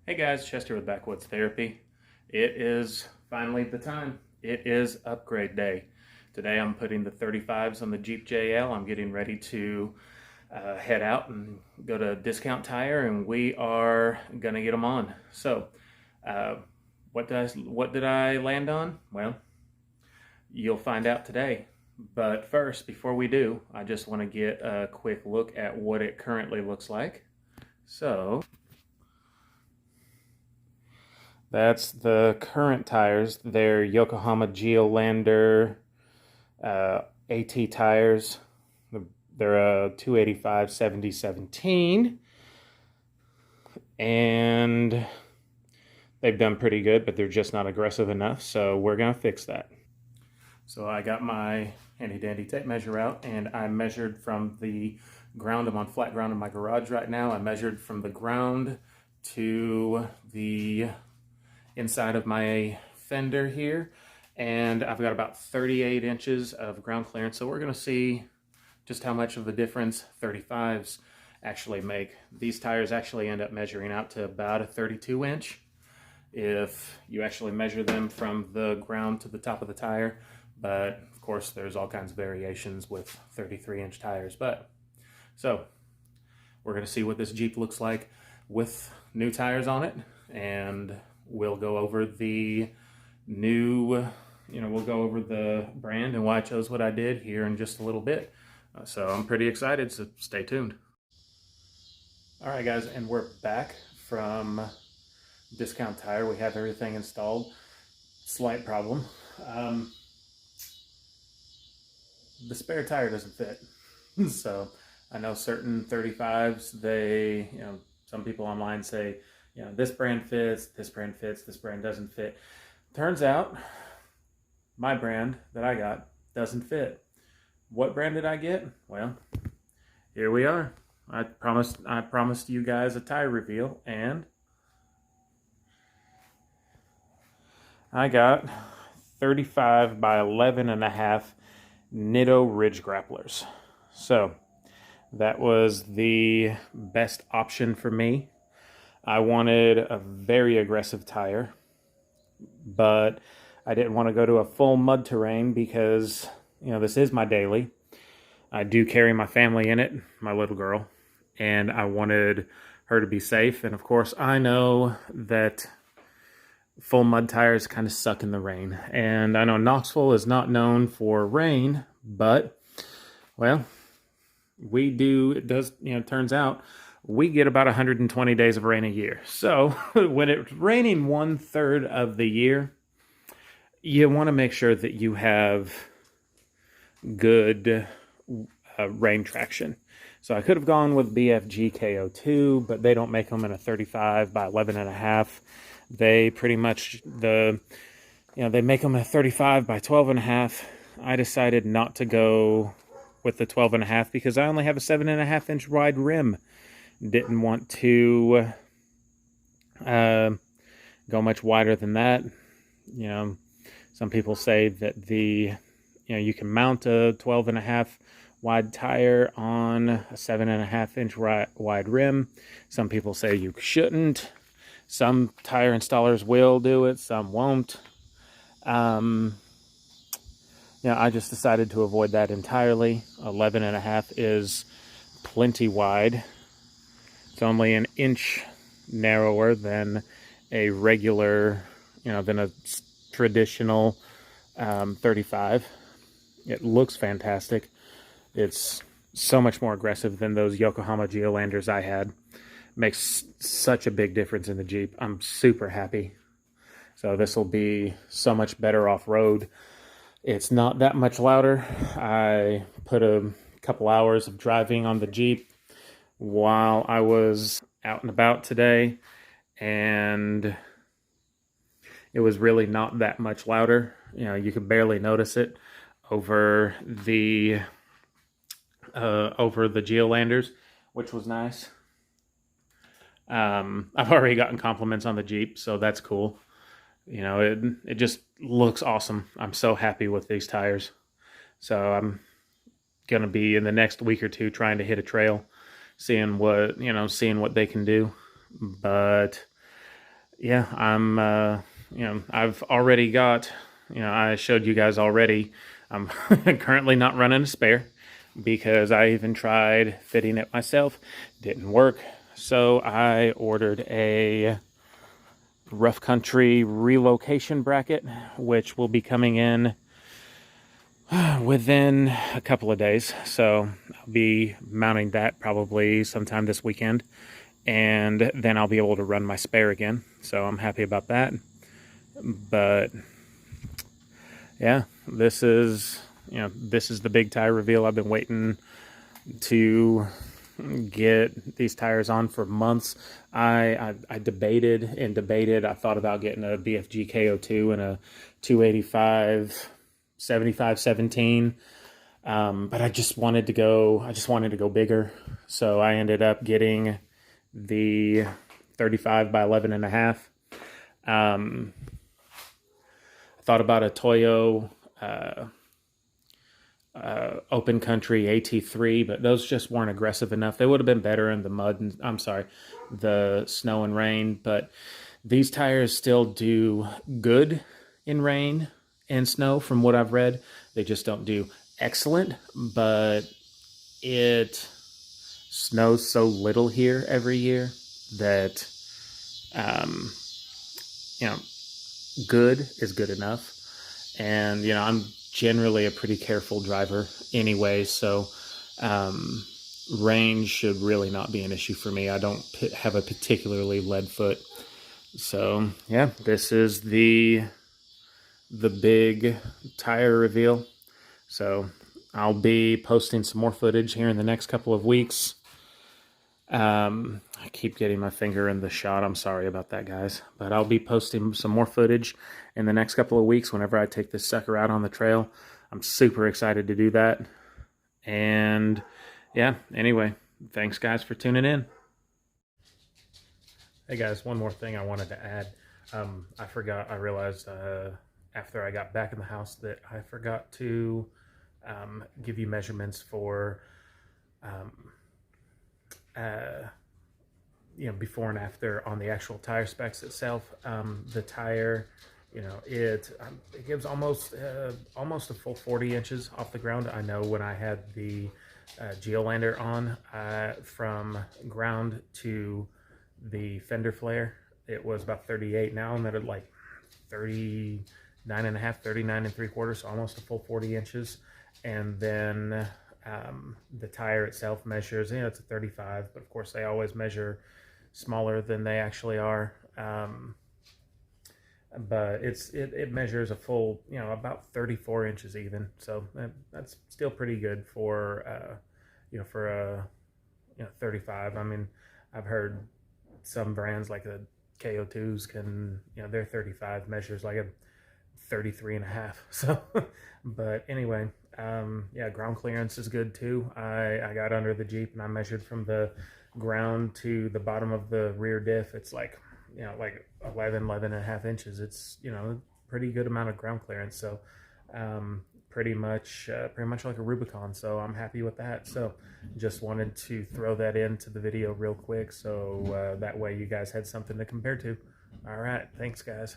Hey guys, Chester with Backwoods Therapy. It is finally the time. It is upgrade day. Today I'm putting the 35s on the Jeep JL. I'm getting ready to head out and go to Discount Tire, and we are gonna get them on. So, uh, what did I land on? Well, you'll find out today. But first, before we do, I just want to get a quick look at what it currently looks like. So, that's the current tires. They're Yokohama Geolandar AT tires. They're a 285 7017. And they've done pretty good, but they're just not aggressive enough. So we're going to fix that. So I got my handy dandy tape measure out, and I measured from the ground. I'm on flat ground in my garage right now. I measured from the ground to the inside of my fender here, and I've got about 38 inches of ground clearance. So we're going to see just how much of a difference 35s actually make. These tires actually end up measuring out to about a 32 inch if you actually measure them from the ground to the top of the tire. But of course there's all kinds of variations with 33 inch tires. But so we're going to see what this Jeep looks like with new tires on it, and we'll go over the new, we'll go over the brand and why I chose what I did here in just a little bit. So I'm pretty excited, so stay tuned. All right, guys, and we're back from Discount Tire. We have everything installed. Slight problem. The spare tire doesn't fit. So I know certain 35s, some people online say, this brand fits, this brand fits, this brand doesn't fit. Turns out my brand that I got doesn't fit. What brand did I get? Well, here we are. I promised you guys a tire reveal, and I got 35 by 11 and a half Nitto Ridge Grapplers. So that was the best option for me. I wanted a very aggressive tire, but I didn't want to go to a full mud terrain because, this is my daily. I do carry my family in it, my little girl, and I wanted her to be safe. And of course, I know that full mud tires kind of suck in the rain. And I know Knoxville is not known for rain, but, well, we do. It does, turns out we get about 120 days of rain a year. So when it's raining 1/3 of the year, you want to make sure that you have good rain traction. So I could have gone with BFG KO2, but they don't make them in a 35 by 11 and a half. They pretty much, they make them a 35 by 12 and a half. I decided not to go with the 12 and a half because I only have a 7.5 inch wide rim. Didn't want to go much wider than that. Some people say that you can mount a 12 and a half wide tire on a 7.5 inch wide rim. Some people say you shouldn't. Some tire installers will do it, some won't. I just decided to avoid that entirely. 11 and a half is plenty wide. It's only an inch narrower than a regular, than a traditional 35. It looks fantastic. It's so much more aggressive than those Yokohama Geolandars I had. Makes such a big difference in the Jeep. I'm super happy. So this will be so much better off-road. It's not that much louder. I put a couple hours of driving on the Jeep while I was out and about today, and it was really not that much louder. You could barely notice it over the Geolandars, which was nice. I've already gotten compliments on the Jeep, so that's cool. It just looks awesome. I'm so happy with these tires. So I'm going to be in the next week or two trying to hit a trail, seeing what they can do. But yeah, I'm, I've already got, I showed you guys already. I'm currently not running a spare because I even tried fitting it myself. Didn't work. So I ordered a rough country relocation bracket, which will be coming in within a couple of days. So I'll be mounting that probably sometime this weekend. And then I'll be able to run my spare again. So I'm happy about that. But yeah, this is the big tire reveal. I've been waiting to get these tires on for months. I debated and debated. I thought about getting a BFG KO2 and a 285 75 17. But I just wanted to go bigger. So I ended up getting the 35 by 11 and a half. I thought about a Toyo Open Country AT3, but those just weren't aggressive enough. They would have been better in the mud and the snow and rain, but these tires still do good in rain and snow from what I've read. They just don't do excellent, but it snows so little here every year that good is good enough. And I'm generally a pretty careful driver anyway, so range should really not be an issue for me. I don't have a particularly lead foot. So yeah, this is the big tire reveal. So I'll be posting some more footage here in the next couple of weeks. I keep getting my finger in the shot. I'm sorry about that, guys. But I'll be posting some more footage in the next couple of weeks whenever I take this sucker out on the trail. I'm super excited to do that. And yeah, anyway, thanks guys for tuning in. Hey guys, one more thing I wanted to add. I realized after I got back in the house that I forgot to give you measurements for before and after on the actual tire specs itself. The tire, it gives almost a full 40 inches off the ground. I know when I had the Geolander on, from ground to the fender flare, it was about 38. Now I'm at like 39 and a half, 39 and 3/4, so almost a full 40 inches. And then the tire itself measures, it's a 35, but of course they always measure smaller than they actually are. But it measures a full, about 34 inches even. So that's still pretty good for, for a, 35. I mean, I've heard some brands like the KO2s can, their 35 measures like a 33 and a half. So, but anyway, yeah, ground clearance is good too. I got under the Jeep and I measured from the ground to the bottom of the rear diff. It's like, like 11 and a half inches. It's, pretty good amount of ground clearance. So, pretty much like a Rubicon. So I'm happy with that. So just wanted to throw that into the video real quick. So, that way you guys had something to compare to. All right. Thanks guys.